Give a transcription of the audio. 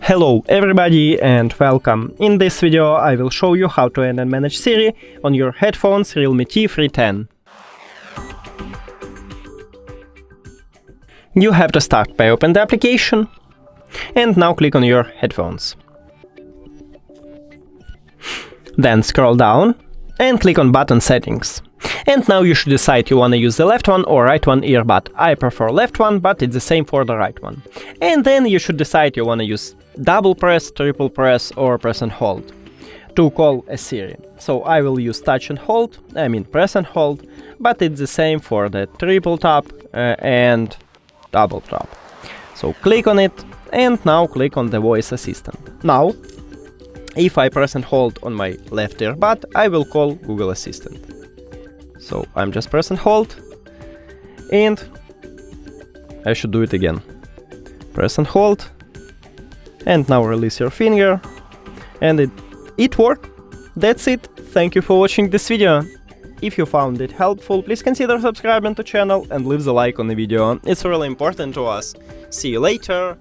Hello everybody and welcome. In this video I will show you how to add and manage Siri on your headphones REALME T310. You have to start by open the application and now click on your headphones. Then scroll down and click on button settings. And now you should decide you want to use the left one or right one earbud. I prefer left one, but it's the same for the right one. And then you should decide you want to use double press, triple press or press and hold to call a Siri. So I will use touch and hold, press and hold, but it's the same for the triple tap and double tap. So click on it and now click on the voice assistant. Now, if I press and hold on my left earbud, I will call Google Assistant. So I'm just press and hold, and I should do it again. Press and hold, and now release your finger, and it worked. That's it. Thank you for watching this video. If you found it helpful, please consider subscribing to the channel and leave the like on the video. It's really important to us. See you later.